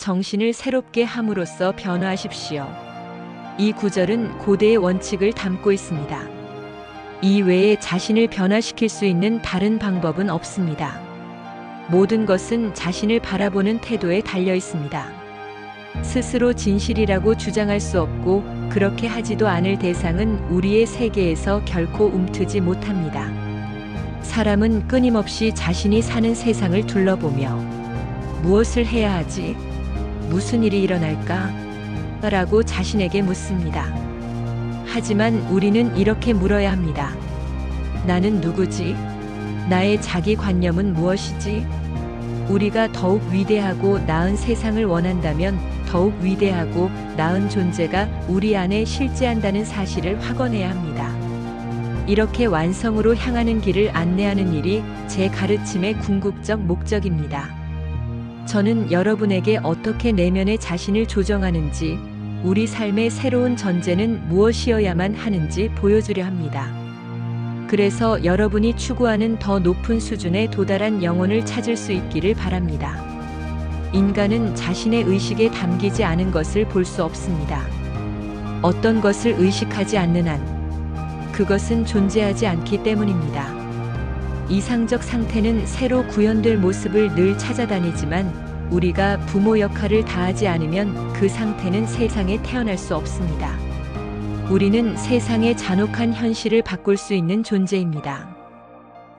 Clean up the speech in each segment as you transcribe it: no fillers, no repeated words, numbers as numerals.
정신을 새롭게 함으로써 변화하십시오. 이 구절은 고대의 원칙을 담고 있습니다. 이 외에 자신을 변화시킬 수 있는 다른 방법은 없습니다. 모든 것은 자신을 바라보는 태도에 달려 있습니다. 스스로 진실이라고 주장할 수 없고 그렇게 하지도 않을 대상은 우리의 세계에서 결코 움트지 못합니다. 사람은 끊임없이 자신이 사는 세상을 둘러보며 무엇을 해야 하지? 무슨 일이 일어날까? 라고 자신에게 묻습니다. 하지만 우리는 이렇게 물어야 합니다. 나는 누구지? 나의 자기관념은 무엇이지? 우리가 더욱 위대하고 나은 세상을 원한다면 더욱 위대하고 나은 존재가 우리 안에 실제한다는 사실을 확언해야 합니다. 이렇게 완성으로 향하는 길을 안내하는 일이 제 가르침의 궁극적 목적입니다. 저는 여러분에게 어떻게 내면의 자신을 조정하는지, 우리 삶의 새로운 전제는 무엇이어야만 하는지 보여주려 합니다. 그래서 여러분이 추구하는 더 높은 수준에 도달한 영혼을 찾을 수 있기를 바랍니다. 인간은 자신의 의식에 담기지 않은 것을 볼 수 없습니다. 어떤 것을 의식하지 않는 한, 그것은 존재하지 않기 때문입니다. 이상적 상태는 새로 구현될 모습을 늘 찾아다니지만 우리가 부모 역할을 다하지 않으면 그 상태는 세상에 태어날 수 없습니다. 우리는 세상의 잔혹한 현실을 바꿀 수 있는 존재입니다.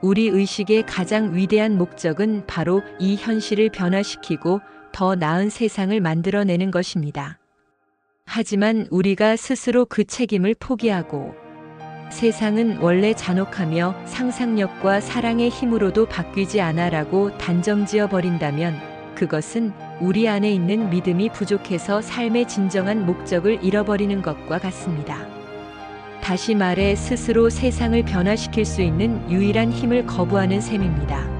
우리 의식의 가장 위대한 목적은 바로 이 현실을 변화시키고 더 나은 세상을 만들어내는 것입니다. 하지만 우리가 스스로 그 책임을 포기하고 세상은 원래 잔혹하며 상상력과 사랑의 힘으로도 바뀌지 않아라고 단정지어 버린다면 그것은 우리 안에 있는 믿음이 부족해서 삶의 진정한 목적을 잃어버리는 것과 같습니다. 다시 말해 스스로 세상을 변화시킬 수 있는 유일한 힘을 거부하는 셈입니다.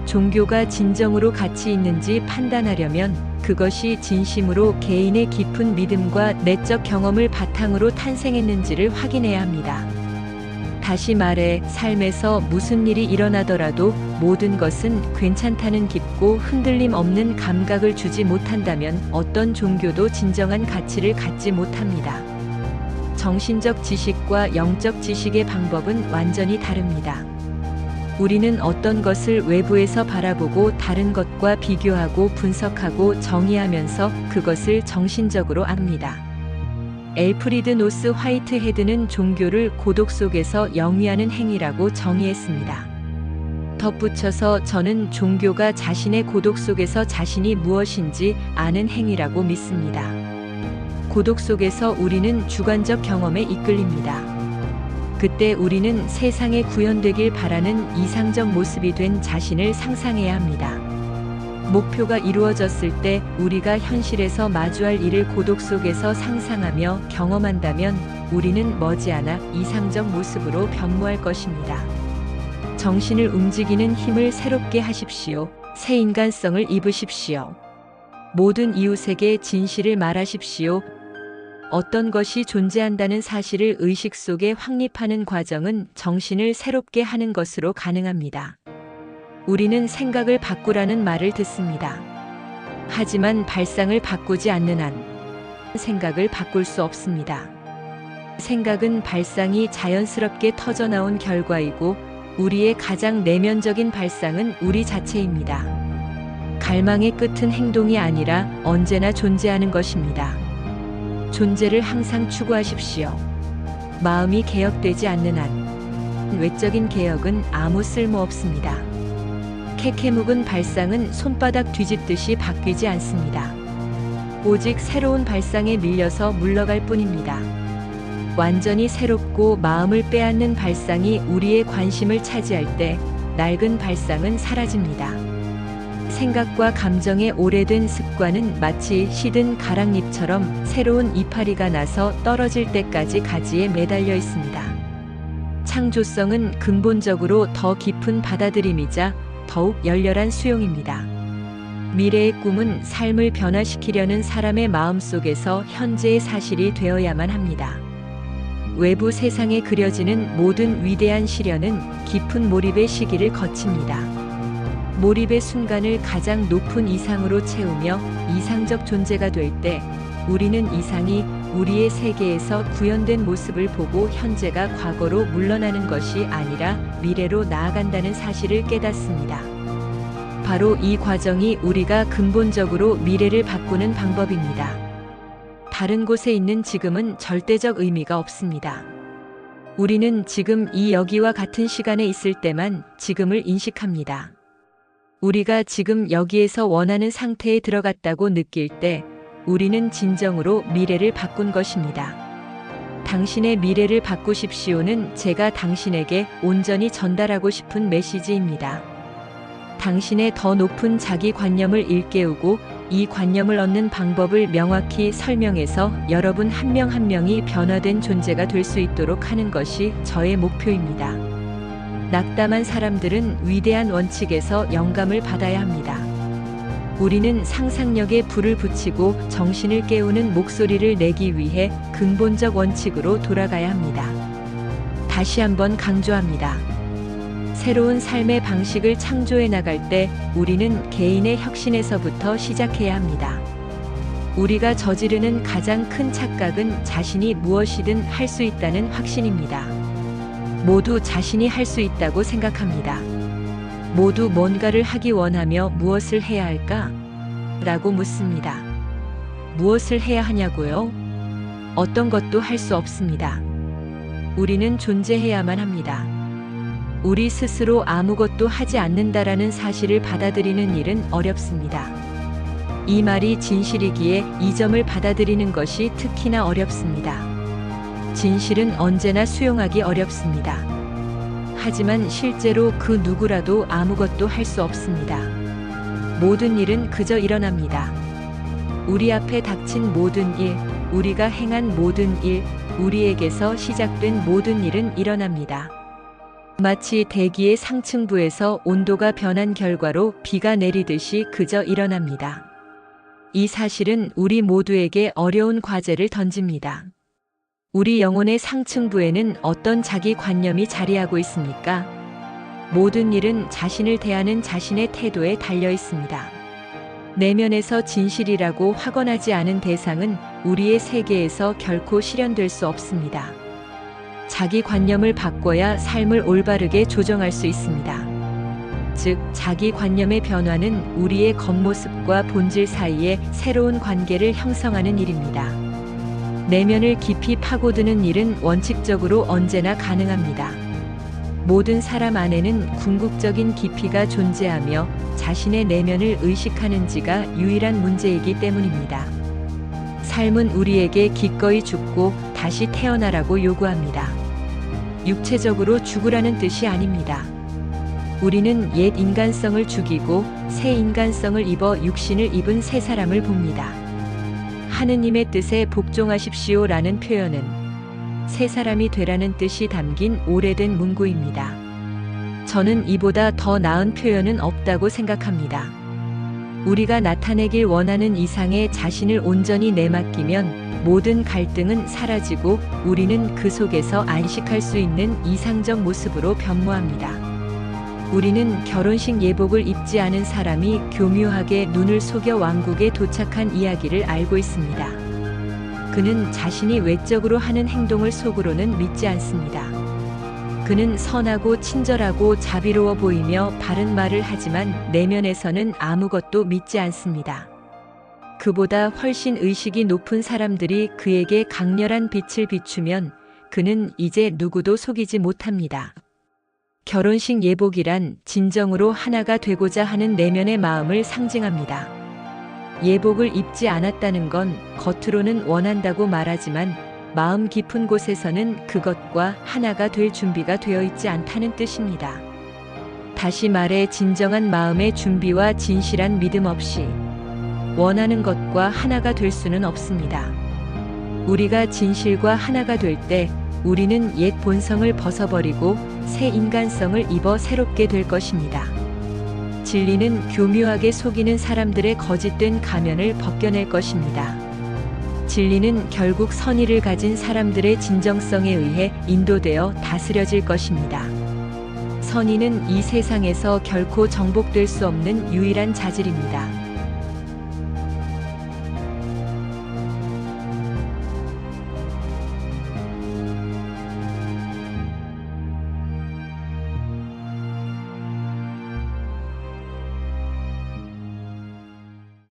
종교가 진정으로 가치 있는지 판단하려면 그것이 진심으로 개인의 깊은 믿음과 내적 경험을 바탕으로 탄생했는지를 확인해야 합니다. 다시 말해 삶에서 무슨 일이 일어나더라도 모든 것은 괜찮다는 깊고 흔들림 없는 감각을 주지 못한다면 어떤 종교도 진정한 가치를 갖지 못합니다. 정신적 지식과 영적 지식의 방법은 완전히 다릅니다. 우리는 어떤 것을 외부에서 바라보고 다른 것과 비교하고 분석하고 정의하면서 그것을 정신적으로 압니다. 엘프리드 노스 화이트헤드는 종교를 고독 속에서 영위하는 행위라고 정의했습니다. 덧붙여서 저는 종교가 자신의 고독 속에서 자신이 무엇인지 아는 행위라고 믿습니다. 고독 속에서 우리는 주관적 경험에 이끌립니다. 그때 우리는 세상에 구현되길 바라는 이상적 모습이 된 자신을 상상해야 합니다. 목표가 이루어졌을 때 우리가 현실에서 마주할 일을 고독 속에서 상상하며 경험한다면 우리는 머지않아 이상적 모습으로 변모할 것입니다. 정신을 움직이는 힘을 새롭게 하십시오. 새 인간성을 입으십시오. 모든 이웃에게 진실을 말하십시오. 어떤 것이 존재한다는 사실을 의식 속에 확립하는 과정은 정신을 새롭게 하는 것으로 가능합니다. 우리는 생각을 바꾸라는 말을 듣습니다. 하지만 발상을 바꾸지 않는 한 생각을 바꿀 수 없습니다. 생각은 발상이 자연스럽게 터져나온 결과이고 우리의 가장 내면적인 발상은 우리 자체입니다. 갈망의 끝은 행동이 아니라 언제나 존재하는 것입니다. 존재를 항상 추구하십시오. 마음이 개혁되지 않는 한 외적인 개혁은 아무 쓸모 없습니다. 캐캐 묵은 발상은 손바닥 뒤집듯이 바뀌지 않습니다. 오직 새로운 발상에 밀려서 물러갈 뿐입니다. 완전히 새롭고 마음을 빼앗는 발상이 우리의 관심을 차지할 때 낡은 발상은 사라집니다. 생각과 감정의 오래된 습관은 마치 시든 가랑잎처럼 새로운 이파리가 나서 떨어질 때까지 가지에 매달려 있습니다. 창조성은 근본적으로 더 깊은 받아들임이자 더욱 열렬한 수용입니다. 미래의 꿈은 삶을 변화시키려는 사람의 마음속에서 현재의 사실이 되어야만 합니다. 외부 세상에 그려지는 모든 위대한 시련은 깊은 몰입의 시기를 거칩니다. 몰입의 순간을 가장 높은 이상으로 채우며 이상적 존재가 될 때 우리는 이상이 우리의 세계에서 구현된 모습을 보고 현재가 과거로 물러나는 것이 아니라 미래로 나아간다는 사실을 깨닫습니다. 바로 이 과정이 우리가 근본적으로 미래를 바꾸는 방법입니다. 다른 곳에 있는 지금은 절대적 의미가 없습니다. 우리는 지금 이 여기와 같은 시간에 있을 때만 지금을 인식합니다. 우리가 지금 여기에서 원하는 상태에 들어갔다고 느낄 때 우리는 진정으로 미래를 바꾼 것입니다. 당신의 미래를 바꾸십시오는 제가 당신에게 온전히 전달하고 싶은 메시지입니다. 당신의 더 높은 자기관념을 일깨우고 이 관념을 얻는 방법을 명확히 설명해서 여러분 한 명 한 명이 변화된 존재가 될 수 있도록 하는 것이 저의 목표입니다. 낙담한 사람들은 위대한 원칙에서 영감을 받아야 합니다. 우리는 상상력에 불을 붙이고 정신을 깨우는 목소리를 내기 위해 근본적 원칙으로 돌아가야 합니다. 다시 한번 강조합니다. 새로운 삶의 방식을 창조해 나갈 때 우리는 개인의 혁신에서부터 시작해야 합니다. 우리가 저지르는 가장 큰 착각은 자신이 무엇이든 할 수 있다는 확신입니다. 모두 자신이 할 수 있다고 생각합니다. 모두 뭔가를 하기 원하며 무엇을 해야 할까? 라고 묻습니다. 무엇을 해야 하냐고요? 어떤 것도 할 수 없습니다. 우리는 존재해야만 합니다. 우리 스스로 아무것도 하지 않는다라는 사실을 받아들이는 일은 어렵습니다. 이 말이 진실이기에 이 점을 받아들이는 것이 특히나 어렵습니다. 진실은 언제나 수용하기 어렵습니다. 하지만 실제로 그 누구라도 아무것도 할 수 없습니다. 모든 일은 그저 일어납니다. 우리 앞에 닥친 모든 일, 우리가 행한 모든 일, 우리에게서 시작된 모든 일은 일어납니다. 마치 대기의 상층부에서 온도가 변한 결과로 비가 내리듯이 그저 일어납니다. 이 사실은 우리 모두에게 어려운 과제를 던집니다. 우리 영혼의 상층부에는 어떤 자기관념이 자리하고 있습니까? 모든 일은 자신을 대하는 자신의 태도에 달려 있습니다. 내면에서 진실이라고 확언하지 않은 대상은 우리의 세계에서 결코 실현될 수 없습니다. 자기관념을 바꿔야 삶을 올바르게 조정할 수 있습니다. 즉, 자기관념의 변화는 우리의 겉모습과 본질 사이에 새로운 관계를 형성하는 일입니다. 내면을 깊이 파고드는 일은 원칙적으로 언제나 가능합니다. 모든 사람 안에는 궁극적인 깊이가 존재하며 자신의 내면을 의식하는지가 유일한 문제이기 때문입니다. 삶은 우리에게 기꺼이 죽고 다시 태어나라고 요구합니다. 육체적으로 죽으라는 뜻이 아닙니다. 우리는 옛 인간성을 죽이고 새 인간성을 입어 육신을 입은 새 사람을 봅니다. 하느님의 뜻에 복종하십시오라는 표현은 새 사람이 되라는 뜻이 담긴 오래된 문구입니다. 저는 이보다 더 나은 표현은 없다고 생각합니다. 우리가 나타내길 원하는 이상의 자신을 온전히 내맡기면 모든 갈등은 사라지고 우리는 그 속에서 안식할 수 있는 이상적 모습으로 변모합니다. 우리는 결혼식 예복을 입지 않은 사람이 교묘하게 눈을 속여 왕국에 도착한 이야기를 알고 있습니다. 그는 자신이 외적으로 하는 행동을 속으로는 믿지 않습니다. 그는 선하고 친절하고 자비로워 보이며 바른 말을 하지만 내면에서는 아무것도 믿지 않습니다. 그보다 훨씬 의식이 높은 사람들이 그에게 강렬한 빛을 비추면 그는 이제 누구도 속이지 못합니다. 결혼식 예복이란 진정으로 하나가 되고자 하는 내면의 마음을 상징합니다. 예복을 입지 않았다는 건 겉으로는 원한다고 말하지만 마음 깊은 곳에서는 그것과 하나가 될 준비가 되어 있지 않다는 뜻입니다. 다시 말해 진정한 마음의 준비와 진실한 믿음 없이 원하는 것과 하나가 될 수는 없습니다. 우리가 진실과 하나가 될 때 우리는 옛 본성을 벗어버리고 새 인간성을 입어 새롭게 될 것입니다. 진리는 교묘하게 속이는 사람들의 거짓된 가면을 벗겨낼 것입니다. 진리는 결국 선의를 가진 사람들의 진정성에 의해 인도되어 다스려질 것입니다. 선의는 이 세상에서 결코 정복될 수 없는 유일한 자질입니다.